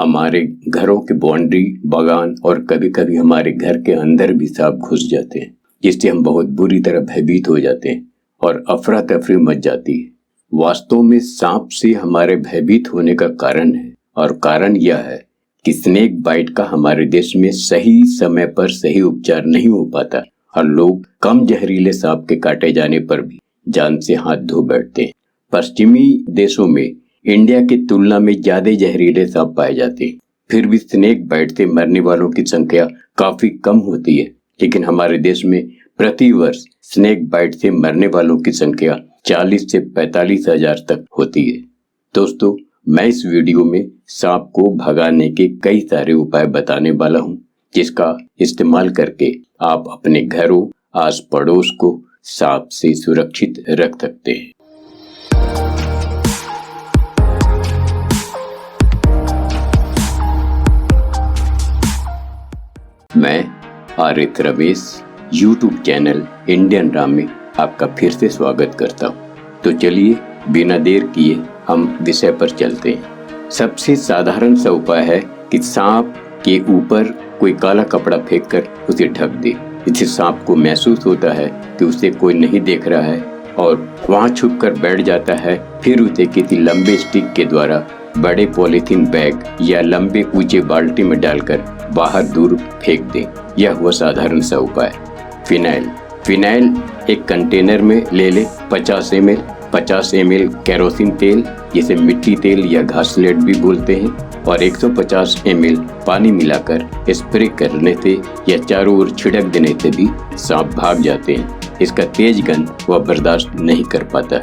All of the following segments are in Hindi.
हमारे घरों की बाउंड्री, बागान और कभी कभी हमारे घर के अंदर भी सांप घुस जाते हैं, जिससे हम बहुत बुरी तरह भयभीत हो जाते हैं और अफरा तफरी मच जाती है। वास्तव में सांप से हमारे भयभीत होने का कारण है, और कारण यह है कि स्नेक बाइट का हमारे देश में सही समय पर सही उपचार नहीं हो पाता और लोग कम जहरीले सांप के काटे जाने पर भी जान से हाथ धो बैठते हैं। पश्चिमी देशों में इंडिया की तुलना में ज्यादा जहरीले सांप पाए जाते हैं, फिर भी स्नेक बाइट से मरने वालों की संख्या काफी कम होती है। लेकिन हमारे देश में प्रति वर्ष स्नेक बाइट से मरने वालों की संख्या 40 से 45 हजार तक होती है। दोस्तों, मैं इस वीडियो में सांप को भगाने के कई सारे उपाय बताने वाला हूं, जिसका इस्तेमाल करके आप अपने घरों, आस पड़ोस को सांप से सुरक्षित रख सकते हैं। मैं Aarit Ramesh YouTube channel Indian Ram में आपका फिर से स्वागत करता हूँ। तो चलिए बिना देर किए हम विषय पर चलते हैं। सबसे साधारण सा उपाय है कि सांप के ऊपर कोई काला कपड़ा फेंककर उसे ढक दे। इससे सांप को महसूस होता है कि उसे कोई नहीं देख रहा है और वहाँ छुपकर बैठ जाता है। फिर उसे किसी लंबे स्टिक के द्वारा बड़े पॉलीथीन बैग या लंबे ऊंचे बाल्टी में डालकर बाहर दूर फेंक दें। यह हुआ साधारण सा उपाय। फिनाइल एक कंटेनर में ले ले 50 ml केरोसिन तेल, जिसे मिट्टी तेल या घासलेट भी बोलते हैं, और 150 ml पानी मिलाकर स्प्रे करने से या चारों ओर छिड़क देने से भी सांप भाग जाते हैं। इसका तेज गंध वह बर्दाश्त नहीं कर पाता।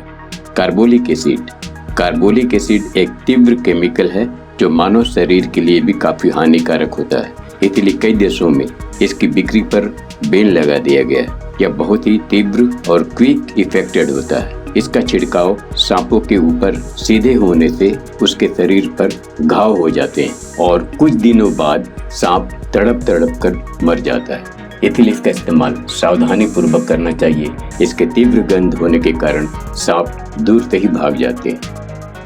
कार्बोलिक एसिड एक तीव्र केमिकल है जो मानव शरीर के लिए भी काफी हानिकारक होता है। इसलिए कई देशों में इसकी बिक्री पर बैन लगा दिया गया है। यह बहुत ही तीव्र और क्विक इफेक्टेड होता है। इसका छिड़काव सांपों के ऊपर सीधे होने से उसके शरीर पर घाव हो जाते हैं और कुछ दिनों बाद सांप तड़प कर मर जाता है। इसलिए इसका इस्तेमाल सावधानी पूर्वक करना चाहिए। इसके तीव्र गंध होने के कारण सांप दूर से ही भाग जाते हैं।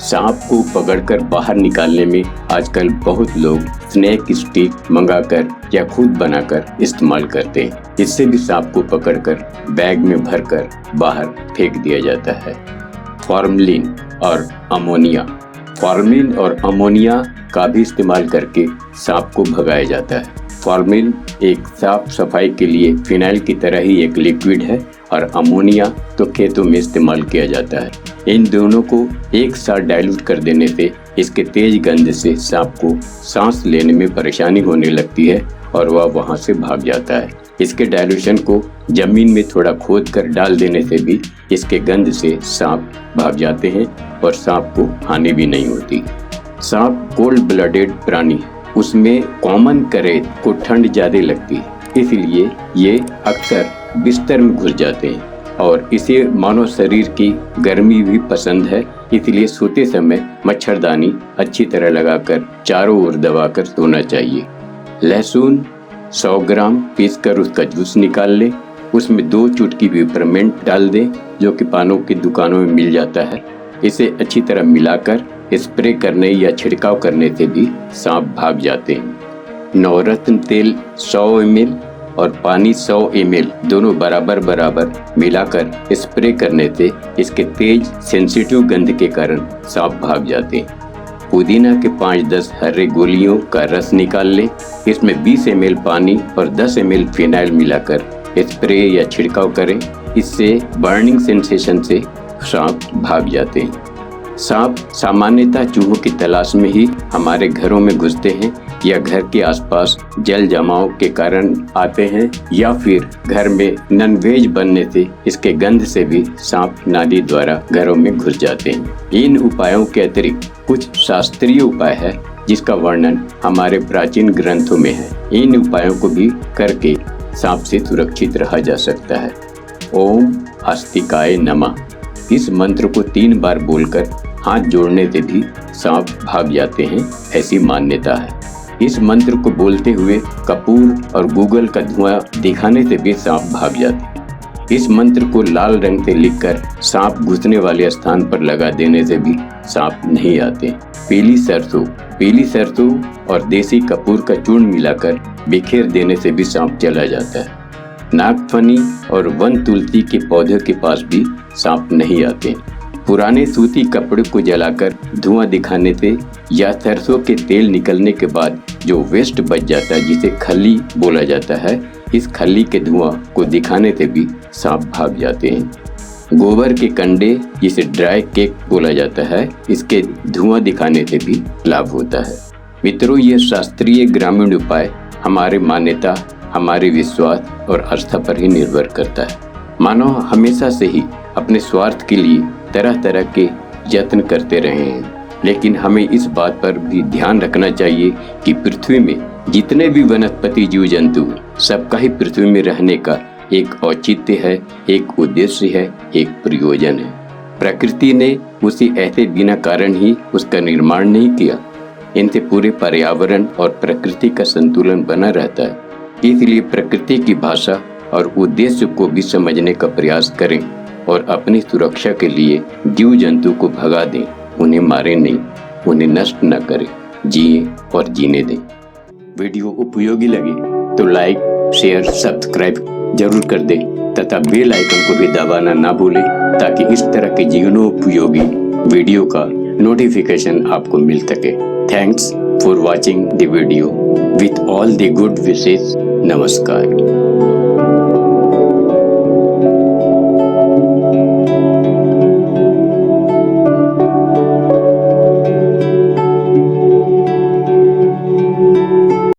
सांप को पकड़कर बाहर निकालने में आजकल बहुत लोग स्नेक स्टिक मंगाकर या खुद बनाकर इस्तेमाल करते हैं। इससे भी सांप को पकड़कर बैग में भरकर बाहर फेंक दिया जाता है। फॉर्मलिन और अमोनिया का भी इस्तेमाल करके सांप को भगाया जाता है। फॉर्मलिन एक साफ सफाई के लिए फिनाइल की तरह ही एक लिक्विड है और अमोनिया तो खेतों में इस्तेमाल किया जाता है। इन दोनों को एक साथ डाइल्यूट कर देने से इसके तेज गंध से सांप को सांस लेने में परेशानी होने लगती है और वह वहां से भाग जाता है। इसके डाइल्यूशन को जमीन में थोड़ा खोद कर डाल देने से भी इसके गंध से सांप भाग जाते हैं और सांप को हानि भी नहीं होती। सांप कोल्ड ब्लडेड प्राणी, उसमें कॉमन करेज को ठंड ज्यादा लगती है, इसलिए ये अक्सर बिस्तर में घुस जाते हैं और इसे मानव शरीर की गर्मी भी पसंद है। इसलिए सोते समय मच्छरदानी अच्छी तरह लगाकर चारों ओर दबाकर सोना चाहिए। लहसुन 100 ग्राम पीसकर उसका जूस निकाल ले। उसमें 2 चुटकी पेपरमेंट डाल दें, जो कि पानों की दुकानों में मिल जाता है। इसे अच्छी तरह मिलाकर स्प्रे करने या छिड़काव करने से भी सांप भाग जाते हैं। नवरत्न तेल 100 ml और पानी 100 ml दोनों बराबर मिलाकर स्प्रे करने से इसके तेज सेंसिटिव गंध के कारण सांप भाग जाते हैं। पुदीना के 5-10 हरे गोलियों का रस निकाल लें। इसमें 20 ml पानी और 10 ml फिनाइल मिलाकर स्प्रे या छिड़काव करें। इससे बर्निंग सेंसेशन से सांप भाग जाते हैं। सांप सामान्यतः चूहों की तलाश में ही हमारे घरों में घुसते हैं या घर के आसपास जल जमाव के कारण आते हैं, या फिर घर में नॉनवेज बनने से इसके गंध से भी सांप नाली द्वारा घरों में घुस जाते हैं। इन उपायों के अतिरिक्त कुछ शास्त्रीय उपाय है जिसका वर्णन हमारे प्राचीन ग्रंथों में है। इन उपायों को भी करके सांप से सुरक्षित रहा जा सकता है। ओम हस्तिकाय नमः, इस मंत्र को 3 बार बोलकर हाथ जोड़ने से भी सांप भाग जाते हैं, ऐसी मान्यता है। इस मंत्र को बोलते हुए कपूर और गूगल का धुआं दिखाने से भी सांप भाग जाते हैं। इस मंत्र को लाल रंग से लिखकर सांप घुसने वाले स्थान पर लगा देने से भी सांप नहीं आते। पीली सरसों पीली सरसों और देसी कपूर का चूर्ण मिलाकर बिखेर देने से भी सांप चला जाता है। नागफनी और वन तुलसी के पौधे के पास भी सांप नहीं आते। पुराने सूती कपड़े को जलाकर धुआं दिखाने से या सरसों के तेल निकलने के बाद जो वेस्ट बच जाता है, जिसे खल्ली बोला जाता है, इस खल्ली के धुआं को दिखाने से भी सांप भाग जाते हैं। गोबर के कंडे, जिसे ड्राई केक बोला जाता है, इसके धुआं दिखाने से भी लाभ होता है। मित्रों, ये शास्त्रीय ग्रामीण उपाय हमारे मान्यता, हमारे विश्वास और आस्था पर ही निर्भर करता है। मानव हमेशा से ही अपने स्वार्थ के लिए तरह तरह के यत्न करते रहे हैं, लेकिन हमें इस बात पर भी ध्यान रखना चाहिए कि पृथ्वी में जितने भी वनस्पति जीव जंतु, सबका ही पृथ्वी में रहने का एक औचित्य है, एक उद्देश्य है, एक प्रयोजन है। प्रकृति ने उसे ऐसे बिना कारण ही उसका निर्माण नहीं किया। इनसे पूरे पर्यावरण और प्रकृति का संतुलन बना रहता है। इसलिए प्रकृति की भाषा और उद्देश्य को भी समझने का प्रयास करें और अपनी सुरक्षा के लिए जीव जंतु को भगा दें। उन्हें मारें नहीं, उन्हें नष्ट न करें, जिए और जीने दें। वीडियो उपयोगी लगे तो लाइक, शेयर, सब्सक्राइब जरूर कर दें तथा बेल आइकन को भी दबाना ना भूलें, ताकि इस तरह के जीवनोपयोगी वीडियो का नोटिफिकेशन आपको मिल सके। Thanks for watching the video. With all the good wishes, नमस्कार।